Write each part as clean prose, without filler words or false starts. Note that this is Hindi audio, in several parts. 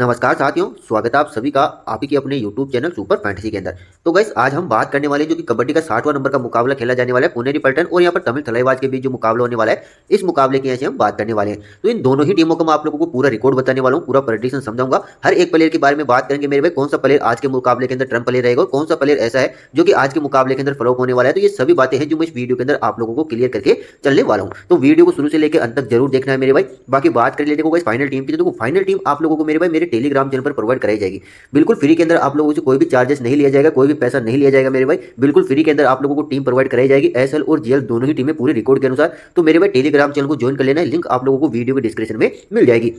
नमस्कार साथियों, स्वागत है आप सभी का आप ही के अपने YouTube चैनल सुपर फैंटेसी के अंदर। तो गाइस आज हम बात करने वाले जो कि कबड्डी का 60वां नंबर का मुकाबला खेला जाने वाला है पुनेरी पलटन और यहाँ पर तमिल थलाईवाज के बीच जो मुकाबला होने वाला है, इस मुकाबले की ऐसे हम बात करने वाले हैं। तो इन दोनों ही टीमों को मैं आप लोगों को पूरा रिकॉर्ड बताने वाला हूँ, पूरा प्रेडिक्शन समझाऊंगा, हर एक प्लेयर के बारे में बात करेंगे मेरे भाई, कौन सा प्लेयर आज के मुकाबले के अंदर ट्रम्प प्लेयर रहेगा और कौन सा प्लेयर ऐसा है जो कि आज के मुकाबले के अंदर फ्लॉप होने वाला है। तो ये सभी बातें हैं जो मैं इस वीडियो के अंदर आप लोगों को क्लियर करके चलने वाला हूँ। तो वीडियो को शुरू से लेकर अंत तक जरूर देखना है मेरे भाई। बाकी बात कर लेते हैं फाइनल टीम की। तो फाइनल टीम आप लोगों को मेरे भाई मेरे टेलीग्राम चैनल पर प्रोवाइड कराई जाएगी, बिल्कुल फ्री के अंदर। आप लोगों से कोई भी चार्जेस नहीं लिया जाएगा, कोई भी पैसा नहीं लिया जाएगा मेरे भाई, बिल्कुल फ्री के अंदर आप लोगों को टीम प्रोवाइड कराई जाएगी, एसएल और जीएल दोनों ही टीमें पूरे रिकॉर्ड के अनुसार। तो मेरे भाई टेलीग्राम चैनल को ज्वाइन कर लेना है, लिंक आप लोगों को वीडियो के डिस्क्रिप्शन में मिल जाएगी।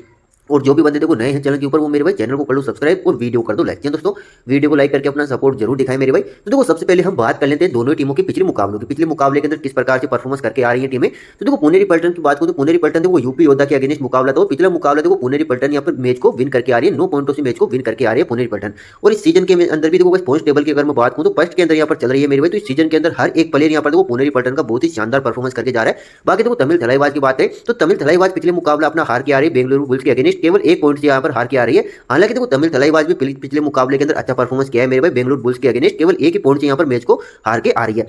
और जो भी बंदे देखो नए हैं चैनल के ऊपर, वो मेरे भाई चैनल को कर लो सब्सक्राइब और वीडियो कर दो लाइक। दोस्तों वीडियो को लाइक करके अपना सपोर्ट जरूर दिखाएं मेरे भाई। तो देखो सबसे पहले हम बात कर लेते हैं दोनों टीमों के पिछले मुकाबलों की, पिछले मुकाबले के अंदर किस प्रकार से परफॉर्मेंस करके आ रही है टीमें। तो देखो पुनेरी पलटन की बात करूं तो पुनेरी पलटन देखो यूपी योद्धा के अगेंस्ट मुकाबला था, पिछला मुकाबला देखो पुनेरी पलटन यहाँ पर मैच को विन करके आ रही है, 9 पॉइंटों से मैच को विन करके आ रही है पुनेरी पलटन। और इस सीजन के अंदर भी देखो पॉइंट टेबल की अगर मैं बात करूं तो फर्स्ट के अंदर यहाँ पर चल रही है मेरे भाई। तो इस सीजन के अंदर हर एक प्लेयर यहाँ पर देखो पुनेरी पलटन का बहुत ही शानदार परफॉर्मेंस करके जा रहा है। बाकी देखो तमिल थलाईवाज की बात है तो तमिल थलाईवाज पिछले मुकाबला अपना हार के आ रही है बेंगलुरु बुल्स के अगेंस्ट, केवल 1 पॉइंट से यहाँ पर हार के आ रही है। हालांकि देखो तमिल थलाईवाज भी पिछले मुकाबले के अंदर अच्छा परफॉर्मेंस किया है मेरे भाई, बेंगलुरु बुल्स के अगेंस्ट केवल 1 ही पॉइंट से यहाँ पर मैच को हार के आ रही है।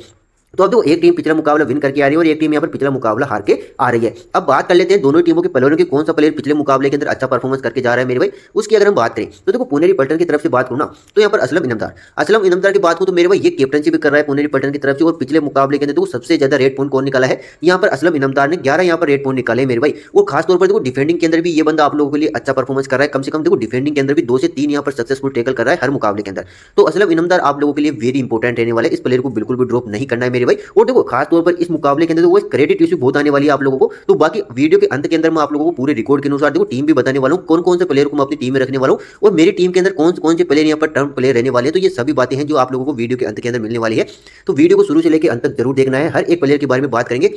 तो अब देखो एक टीम पिछला मुकाबला विन करके आ रही है और एक टीम यहाँ पर पिछला मुकाबला हार के आ रही है। अब बात कर लेते हैं दोनों टीमों के प्लेयरों की, कौन सा प्लेयर पिछले मुकाबले के अंदर अच्छा परफॉर्मेंस करके जा रहा है मेरे भाई। उसकी अगर हम बात करें तो देखो पुनेरी पलटन की तरफ से बात करूँ ना तो यहाँ पर असलम इनामदार की बात करूँ तो मेरे भाई ये कैप्टनसी भी कर रहा है पुनेरी पलटन की तरफ से। और पिछले मुकाबले के अंदर देखो सबसे ज्यादा रेड पॉइंट कौन निकाला है, यहाँ पर असलम इनामदार ने 11 यहाँ पर रेड पॉइंट निकाले मेरे भाई। और खासतौर पर देखो डिफेंडिंग के अंदर भी ये बंदा आप लोगों के लिए अच्छा परफॉर्मेंस कर रहा है, कम से कम देखो डिफेंडिंग के अंदर भी 2 से 3 यहाँ पर सक्सेसफुल टैकल कर रहा है हर मुकाबले के अंदर। तो असलम इनामदार आप लोगों के लिए वेरी इंपॉर्टेंट रहने वाला है, इस प्लेयर को बिल्कुल भी ड्रॉप नहीं करना है मेरे भाई। और देखो खासतौर पर इस मुकाबले के अंदर वो क्रेडिट इश्यू बहुत आने वाली है आप लोगों को। तो बाकी वीडियो के अंत के अंदर मैं आप लोगों को पूरे रिकॉर्ड के अनुसार देखो टीम भी बताने वाला हूँ, कौन कौन से प्लेयर को मैं अपनी टीम में रखने वाला हूँ और मेरी टीम के अंदर कौन कौन से प्लेयर यहाँ पर टर्म प्लेयर रहने वाले हैं। तो ये सभी बातें हैं जो आप लोगों को वीडियो के अंत के अंदर मिलने वाली है। तो वीडियो को शुरू से लेकर अंत तक जरूर देखना है, हर एक प्लेयर के बारे में बात करेंगे।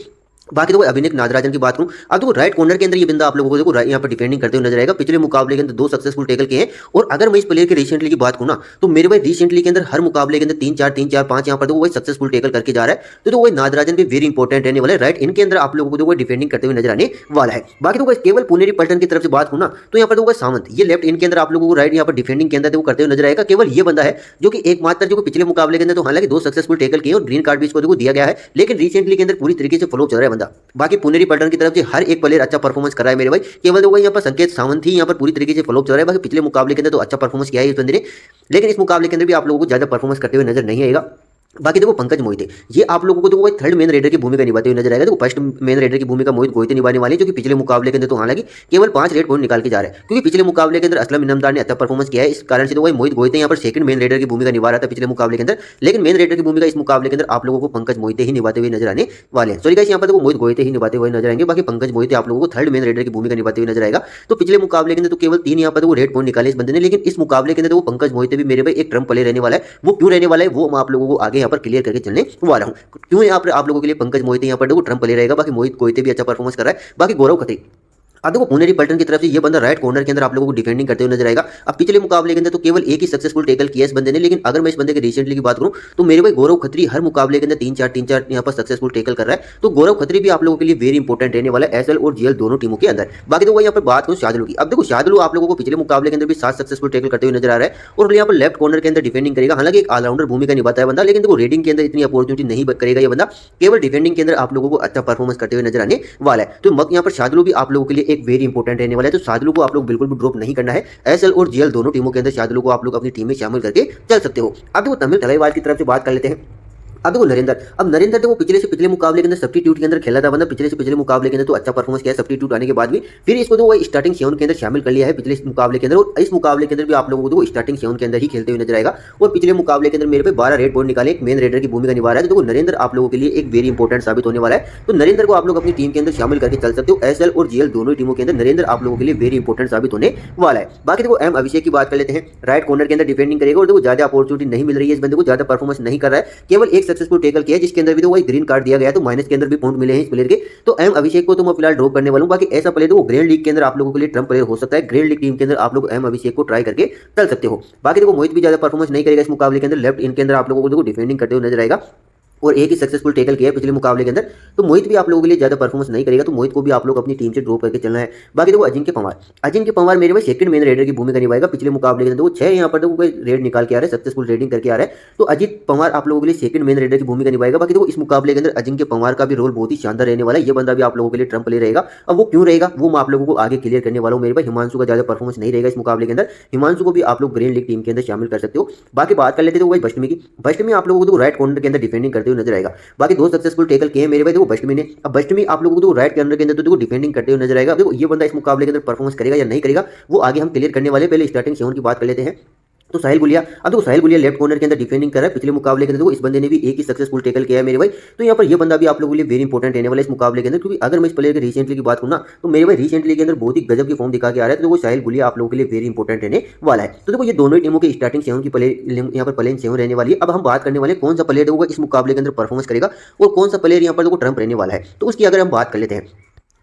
बाकी देखो अभिनव नागराजन की बात करूं, अब देखो राइट कॉर्नर के अंदर ये बंदा आप लोगों को देखो यहाँ पर डिफेंडिंग करते हुए नजर आएगा। पिछले मुकाबले के अंदर 2 सक्सेसफुल टैकल किए हैं। और अगर मैं इस प्लेयर के रिसेंटली की बात करूं ना तो मेरे भाई रिसेंटली के अंदर हर मुकाबले के अंदर 3-4 5 यहाँ पर देखो वही सक्सेसफुल टैकल करके जा रहा है। तो वही नागराजन भी वेरी इंपॉर्टेंट रहने वाला है, राइट इनके अंदर आप लोगों को देखो डिफेंडिंग करते हुए नजर आने वाला है। बाकी तो केवल पुनेरी पलटन की तरफ से बात करूं ना तो यहाँ पर देखो सामंत ये लेफ्ट इनके अंदर आप लोगों को राइट यहाँ पर डिफेंडिंग के अंदर देखो करते हुए नजर आएगा। केवल ये बंदा है जो कि एकमात्र जो पिछले मुकाबले के अंदर तो हालांकि 2 सक्सेसफुल टैकल किए और ग्रीन कार्ड भी इसको देखो दिया गया है, लेकिन रिसेंटली के अंदर पूरी तरीके से फ्लॉप चल रहा है बंदा। बाकी पुनेरी पलटन की तरफ से हर एक प्लेयर अच्छा परफॉर्मेंस कर रहा है मेरे भाई, केवल देखो यहाँ पर संकेत सावंत ही यहाँ पर पूरी तरीके से फ्लॉप चल रहा है। बाकी पिछले मुकाबले के अंदर तो अच्छा परफॉर्मेंस किया है इस बंदे ने, लेकिन इस मुकाबले के अंदर भी आप लोगों को ज्यादा परफॉर्मेंस करते हुए नजर नहीं आएगा। बाकी देखो पंकज मोहिते ये आप लोगों को देखो थर्ड मेन रेडर की भूमिका निभाते हुए नजर आएगा। देखो फर्स्ट मेन रेडर की भूमिका मोहित गोहिते निभाने वाले, जो कि पिछले मुकाबले के अंदर तो हालांकि केवल 5 रेड पॉइंट निकाल के जा रहे हैं, क्योंकि पिछले मुकाबले के अंदर असलम इनामदार ने अच्छा परफॉर्मेंस किया है। इस कारण से तो वही मोहित गोहिते यहाँ पर सेकंड मेन रेडर की भूमिका निभा रहा था पिछले मुकाबले के अंदर, लेकिन मेन रेडर की भूमिका इस मुकाबले के अंदर आप लोगों को पंकज मोहिते ही निभाते हुए नजर आने वाले हैं। सॉरी गाइस यहाँ पर देखो मोहित गोहिते ही निभाते हुए नजर आएंगे, बाकी पंकज मोहिते आप लोगों को थर्ड मेन रेडर की भूमिका निभाते हुए नजर आएगा। तो पिछले मुकाबले के अंदर तो केवल 3 यहाँ पर वो रेड पॉइंट निकाले इस बंदे ने, लेकिन इस मुकाबले के अंदर वो पंकज मोहिते भी मेरे भाई एक ट्रम्प प्लेयर रहने वाला है। वो क्यों रहने वाला है वो मैं आप लोगों को आगे यहाँ पर क्लियर करके चलने वाला हूँ, क्यों यहाँ पर आप लोगों के लिए पंकज मोहिते यहाँ पर देखो ट्रम्प प्लेयर रहेगा। बाकी मोहित गोहिते भी अच्छा परफॉर्मेंस कर रहा है। बाकी गौरव खत्री अब देखो पुनेरी पलटन की तरफ से ये बंदा राइट कॉर्नर के अंदर आप लोगों को डिफेंडिंग करते हुए नजर आएगा। अब पिछले मुकाबले के अंदर तो केवल 1 ही सक्सेसफुल टैकल किया इस बंदे ने, लेकिन अगर मैं इस बंदे के रिसेंटली की बात करूं तो मेरे भाई गौरव खत्री हर मुकाबले के अंदर 3-4 यहाँ पर सक्सेसफुल टैकल कर रहा है। तो गौरव खत्री भी आप लोगों के लिए वेरी इंपॉर्टेंट रहने वाला है एसएल और जीएल दोनों टीमों के अंदर। बाकी तो यहाँ पर बात करूँ शादुल की, अब देखो शादुल आप लोगों को पिछले मुकाबले के अंदर भी 7 सक्सेसफुल टैकल करते हुए नजर आ रहा है और यहाँ पर लेफ्ट कॉर्नर के अंदर डिफेंडिंग करेगा। हालांकि एक ऑलराउंडर भूमिका निभाता है बंदा, लेकिन देखो रेडिंग के अंदर इतनी अपॉर्चुनिटी नहीं करेगा ये बंदा, केवल डिफेंडिंग के अंदर आप लोगों को अच्छा परफॉर्मेंस करते हुए नजर आने वाला है। तो यहाँ पर शादुल भी आप लोगों के लिए एक वेरी इंपॉर्टेंट रहने वाला है। तो शादुल को आप लोग बिल्कुल भी ड्रॉप नहीं करना है, एसएल और जीएल दोनों टीमों के अंदर शादुल को आप लोग अपनी टीम में शामिल करके चल सकते हो। अब देखो तमिल थलाईवाज की तरफ से बात कर लेते हैं। अब देखो नरेंद्र, अब नरेंद्र देखो पिछले से पिछले मुकाबले के अंदर सब्स्टिट्यूट के अंदर खेला था बंदा, पिछले से पिछले मुकाबले के अंदर तो अच्छा परफॉर्मेंस किया है सब्स्टिट्यूट आने के बाद भी, फिर इसको तो वो स्टार्टिंग 7 के अंदर शामिल कर लिया है पिछले मुकाबले के अंदर। और इस मुकाबले के अंदर भी आप लोगों को स्टार्टिंग 7 के अंदर ही खेलते हुए नजर आएगा। और पिछले मुकाबले के अंदर मेरे पे 12 रेड पॉइंट निकाले, एक मेन रेडर की भूमिका निभा रहा है। तो देखो नरेंद्र आप लोगों के लिए एक वेरी इंपॉर्टेंट साबित होने वाला है। तो नरेंद्र को आप लोग अपनी टीम के अंदर शामिल करके चल सकते हो, एसएल और जीएल दोनों टीमों के अंदर नरेंद्र आप लोगों के लिए वेरी इंपॉर्टेंट साबित होने वाला है। बाकी देखो एम अभिषेक की बात कर लेते हैं, राइट कॉर्नर के अंदर डिफेंडिंग करेगा और देखो ज्यादा अपॉर्चुनिटी नहीं मिल रही है इस बंदे को, ज्यादा परफॉर्मेंस नहीं कर रहा है, केवल एक सक्सेसफुल टैकल किया जिसके अंदर भी तो वही ग्रीन कार्ड दिया गया, तो माइनस के अंदर भी पॉइंट मिले हैं इस प्लेयर के। तो एम अभिषेक को तो मैं फिलहाल ड्रॉप करने वाला हूं। बाकी ऐसा प्लेयर वो ग्रैंड लीग के अंदर आप लोगों के लिए ट्रम्प प्लेयर हो सकता है, ग्रैंड लीग टीम के अंदर आप लोग एम अभिषेक को ट्राई करके चल सकते हो। बाकी देखो मोहित भी ज्यादा परफॉर्मेंस नहीं करेगा इस मुकाबले के अंदर, लेफ्ट इनके अंदर आप लोगों को देखो डिफेंडिंग करते हुए नजर आएगा। और एक ही सक्सेसफुल टैकल किया है पिछले मुकाबले के अंदर। तो मोहित भी आप लोगों के लिए ज़्यादा परफॉर्मेंस नहीं करेगा, तो मोहित को भी आप लोग अपनी टीम से ड्रॉप करके चलना है। बाकी देखो अजिंक्य पवार मेरे भाई सेकंड मेन रेडर की भूमिका निभाएगा पिछले मुकाबले के अंदर। वो 6 यहाँ पर देखो कोई रेड निकाल के आ रहा है, सक्सेसफुल रेडिंग करके आ रहा है। तो अजित पवार आप लोगों के लिए सेकंड मेन रेडर की भूमिका निभाएगा। बाकी देखो इस मुकाबले के अंदर अजिंक्य पवार का भी रोल बहुत ही शानदार रहने वाला है। ये बंदा भी आप लोगों के लिए ट्रम्प प्ले रहेगा। अब वो क्यों रहेगा वो मैं आप लोगों को आगे क्लियर करने वाला हूँ। मेरे भाई हिमांशु का ज़्यादा परफॉर्मेंस नहीं रहेगा इस मुकाबले के अंदर। हिमांशु को भी आप लोग ग्रीन लीग टीम के अंदर शामिल कर सकते हो। बाकी बात कर लेते हो भाई बष्टमी की। बष्टमी आप लोगों को राइट कॉर्नर के अंदर डिफेंडिंग करते हुए नजर आएगा। बाकी 2 सक्सेसफुल टैकल किए हैं मेरे भाई देखो बष्टमी ने। अब बष्टमी आप लोगों को राइट कॉर्नर के अंदर तो देखो डिफेंडिंग करते हुए नजर आएगा। देखो ये बंदा इस मुकाबले के अंदर परफॉर्मेंस करेगा या नहीं करेगा वो आगे हम क्लियर करने वाले। पहले स्टार्टिंग 7 की बात कर लेते हैं। तो साहिल गुलिया, अब देखो साहिल गुलिया लेफ्ट कॉर्नर के अंदर डिफेंडिंग कर रहा है। पिछले मुकाबले के अंदर देखो इस बंदे ने भी एक ही सक्सेसफुल टैकल किया है मेरे भाई। तो यहाँ पर ये बंदा भी आप लोगों के लिए वेरी इंपॉर्टेंट रहने वाला है इस मुकाबले के अंदर। क्योंकि अगर मैं इस प्लेयर के रिसेंटली की बात करूँ ना तो मेरे भाई रिसेंटली के अंदर बहुत ही गजब की फॉर्म दिखा के आ रहा है। तो वो साहिल गुलिया आप लोगों के लिए वेरी इंपॉर्टेंट रहने वाला है। तो देखो ये दोनों ही टीमों की स्टार्टिंग 7 की प्लेयर यहाँ पर प्लेइंग 7 रहने वाली है। अब हम बात करने वाले कौन सा प्लेयर होगा इस मुकाबले के अंदर परफॉर्मेंस करेगा और कौन सा प्लेयर यहाँ पर देखो ट्रम्प रहने वाला है। तो उसकी अगर हम बात कर लेते हैं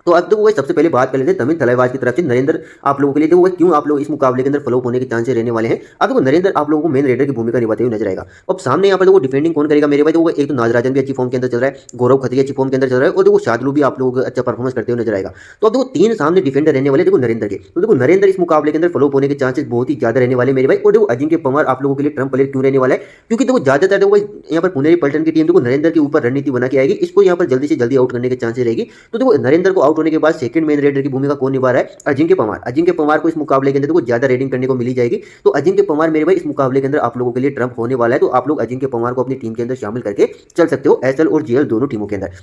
तो अब देखो सबसे पहले बात कर लेते हैं तमिल थलाइवाज की तरफ से नरेंद्र आप लोगों के लिए। देखो क्यों आप लोग इस मुकाबले के अंदर फ्लॉप होने के चांसेस रहने वाले हैं। अब देखो नरेंद्र आप लोगों को मेन रेडर की भूमिका निभाते हुए नजर आएगा। अब सामने यहाँ पर देखो डिफेंडिंग कौन करेगा मेरे भाई। तो एक तो नाजराजन भी अच्छी फॉर्म के अंदर चल रहा है, गौरव खत्री अच्छी फॉर्म के अंदर चल रहा है और देखो शादलू भी आप लोगों को अच्छा परफॉर्मेंस करते हुए नजर आएगा। तो अब देखो 3 सामने डिफेंडर रहने वाले देखो नरेंद्र के। तो देखो नरेंद्र इस मुकाबले के अंदर फ्लॉप होने के चांसेस बहुत ही ज्यादा रहने वाले मेरे भाई। और देखो अजिंक्य पवार आप लोगों के लिए ट्रम्प प्लेयर क्यों रहने वाला है क्योंकि देखो ज्यादातर देखो यहाँ पर पुनेरी पलटन की टीम देखो नरेंद्र के ऊपर रणनीति बना के आएगी। इसको यहाँ पर जल्दी से जल्दी आउट करने के चांसेस रहेगी। तो देखो नरेंद्र को आउट होने के बाद सेकंड मेन रेडर की भूमिका कौन निभा रहा है, अजिंक्य पवार को इस मुकाबले के अंदर देखो ज्यादा रेटिंग करने को मिली जाएगी। तो अजिंक्य पवार मेरे भाई इस मुकाबले के अंदर आप लोगों के लिए ट्रम्प होने वाला है। तो आप लोग अजिंक्य पवार को अपनी टीम के अंदर शामिल करके चल सकते हो एसएल और जीएल दोनों टीमों के अंदर।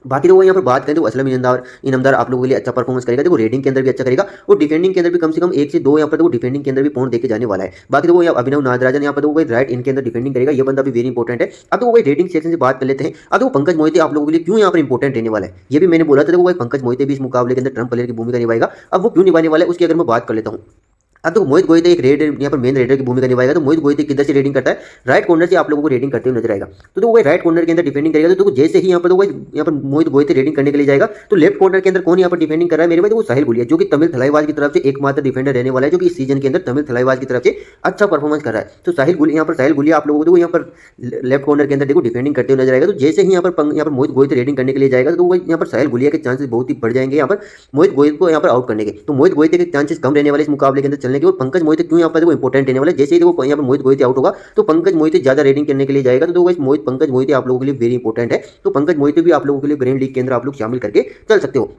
बाकी तो वो यहाँ पर बात करें तो असलम इनामदार आप लोगों के लिए अच्छा परफॉर्मेंस करेगा। देखो रेडिंग के अंदर भी अच्छा करेगा और डिफेंडिंग के अंदर भी कम से कम 1 से 2 यहाँ पर देखो डिफेंडिंग के अंदर भी पॉइंट देके जाने वाला है। बाकी तो वो अभिनव नागराजन यहाँ पर वो राइट इनके अंदर डिफेंडिंग करेगा। ये बंदा भी वेरी इंपॉर्टेंट है। अब तो वो रेटिंग सेक्शन से बात कर लेते हैं। अब तो पंकज मोहिते आप लोगों के लिए क्यों यहाँ पर इंपॉर्टेंट रहने वाला है ये भी मैंने बोला था। देखो पंकज मोहिते भी इस मुकाबले के अंदर ट्रम्प प्लेयर की भूमिका निभाएगा। अब वो क्यों निभाने वाला है उसकी अगर मैं बात कर लेता हूँ। अब तो मोहित गोयते एक रेडर यहाँ पर मेन रेडर की भूमिका निभाएगा। तो मोहित गोयते किधर से रेडिंग करता है, राइट कॉर्नर से आप लोगों को रेडिंग करते हुए नजर आएगा। तो वो राइट कॉर्नर के अंदर डिफेंडिंग करेगा। तो जैसे ही यहाँ पर यहाँ पर मोहित गोयते रेडिंग करने के लिए जाएगा तो लेफ्ट कॉर्नर के अंदर कौन यहाँ पर डिफेंडिंग कर रहा है मेरे भाई। तो वो साहिल गुलिया जो कि तमिल थलाइवाज की तरफ से एकमात्र डिफेंडर रहने वाला है जो कि इस सीजन के अंदर तमिल थलाइवाज की तरफ से अच्छा परफॉर्मेंस कर रहा है। तो साहिल गुलिया आप लोगों को यहाँ पर लेफ्ट कॉर्नर के अंदर देखो डिफेंडिंग करते हुए नजर आएगा। तो जैसे ही यहाँ पर मोहित गोयते रेडिंग करने के लिए जाएगा तो वो यहाँ पर साहिल गुलिया के चांसेस बहुत ही बढ़ जाएंगे यहाँ पर मोहित गोयते को यहाँ पर आउट करने के। तो मोहित गोयते के चांसेस कम रहने वाले इस मुकाबले के अंदर चलने के। और पंकज मोहिते क्यों यहाँ पर वो इंपॉर्टेंट रहने वाला है, जैसे ही वो यहाँ पर मोहित गोयते आउट होगा तो पंकज मोहिते ज्यादा रेटिंग करने के लिए जाएगा। तो पंकज मोहिते आप लोगों के लिए वेरी इंपॉर्टेंट है। तो पंकज मोहिते भी आप लोगों के लिए ग्रैंड लीग के अंदर आप लोग शामिल करके चल सकते हो।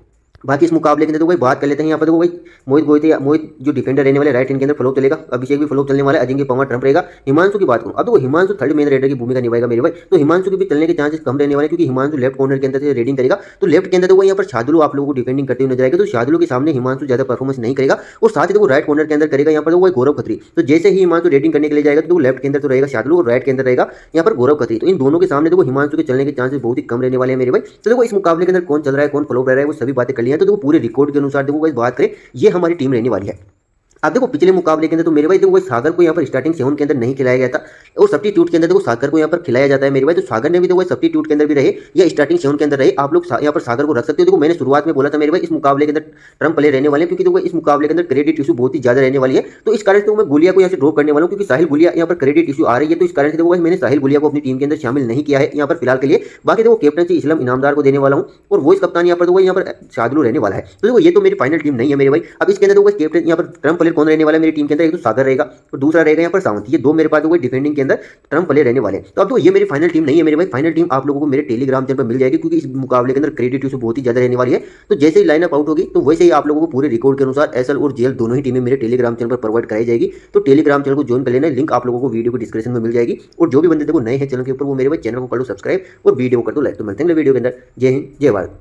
बाकी इस मुकाबले के अंदर तो भाई बात कर लेते हैं यहाँ पर। तो भाई मोहित जो डिफेंडर रहने वाले राइट हैंड के अंदर फ्लोप चलेगा। अभिषेक भी फ्लोप चलने वाला है। अजिंक्य पवार ट्रम्प रहेगा। हिमांशु की बात करूँ अब तो हिमांशु थर्ड मेन रेडर की भूमिका निभाएगा मेरे भाई। तो हिमांशु के भी चलने के चांसेस कम रहने वाले क्योंकि हिमांशु लेफ्ट कॉर्नर के अंदर से रेडिंग करेगा। तो लेफ्ट के अंदर तो वो यहाँ पर शादुलू आप लोगों को डिफेंडिंग करते हुए नजर आएगा। तो शादुलू के सामने हिमांशु ज्यादा परफॉर्मेंस नहीं करेगा और साथ ही वो राइट कॉर्नर के अंदर करेगा यहाँ पर वो गौरव खत्री। तो जैसे ही हिमांशु रेडिंग करने के लिए जाएगा तो लेफ्ट के अंदर तो रहेगा शादुलू और राइट के अंदर रहेगा यहाँ पर गौरव खत्री। तो इन दोनों के सामने देखो हिमांशु के चलने के चांसेस बहुत ही कम रहने वाले हैं मेरे भाई। तो देखो इस मुकाबले के अंदर कौन चल रहा है कौन फ्लॉप रह रहा है वो सभी बातें कर लिया। तो देखो पूरे रिकॉर्ड के अनुसार देखो बात करें ये हमारी टीम रहने वाली है। अब देखो पिछले मुकाबले के अंदर तो मेरे भाई देखो सागर को यहाँ पर स्टार्टिंग 7 के अंदर नहीं खिलाया गया था और सब्स्टिट्यूट के अंदर देखो सागर को यहाँ पर खिलाया जाता है मेरे भाई। तो सागर ने भी देखो सब्स्टिट्यूट के अंदर भी रहे या स्टार्टिंग 7 के अंदर रहे आप लोग यहाँ पर सागर को रख सकते हो। देखो मैंने शुरुआत में बोला था मेरे भाई इस मुकाबले के अंदर ट्रम्प प्लेयर रहने वाले हैं क्योंकि देखो इस मुकाबले के अंदर क्रेडिट इशू बहुत ही ज्यादा रहने वाली है। तो इस कारण से मैं गुलिया को यहाँ से ड्रॉप करने वाला हूँ क्योंकि साहिल गुलिया यहाँ पर क्रेडिट इशू आ रही है। तो इस कारण से देखो मैंने साहिल गुलिया को अपनी टीम के अंदर शामिल नहीं किया है यहाँ पर फिलहाल के लिए। बाकी देखो कैप्टनसी इस्लाम इनामदार को देने वाला हूँ और वॉइस कप्तान यहाँ पर शादुलू रहने वाला है। तो देखो ये तो मेरी फाइनल टीम नहीं है मेरे भाई। अब इसके अंदर देखो कैप्टन यहाँ पर ट्रम्प प्लेयर कौन रहने वाला है मेरी टीम के अंदर, एक तो सागर रहेगा और दूसरा रहेगा यहाँ पर सावंत। ये दो मेरे पास वो डिफेंडिंग के अंदर ट्रम्प प्लेयर रहने वाले हैं। तो अब तो ये मेरी फाइनल टीम नहीं है मेरे भाई। फाइनल टीम आप लोगों को मेरे टेलीग्राम चैनल पर मिल जाएगी क्योंकि इस मुकाबले के अंदर क्रेडिट इशू बहुत ही ज्यादा रहने वाली है। तो जैसे ही लाइनअप आउट होगी तो वैसे ही आप लोगों को पूरे रिकॉर्ड के अनुसार एसएल और जेएल दोनों ही टीमें मेरे टेलीग्राम चैनल पर प्रोवाइड कराई जाएगी। तो टेलीग्राम चैनल को ज्वाइन कर लेना, लिंक आप लोगों को वीडियो को डिस्क्रिप्शन में मिल जाएगी। और जो भी बंदे देखो नए हैं चैनल के ऊपर वो मेरे भाई चैनल को कर लो सब्सक्राइब और वीडियो को कर दो लाइक। तो मिलते हैं वीडियो के अंदर। जय हिंद जय भारत।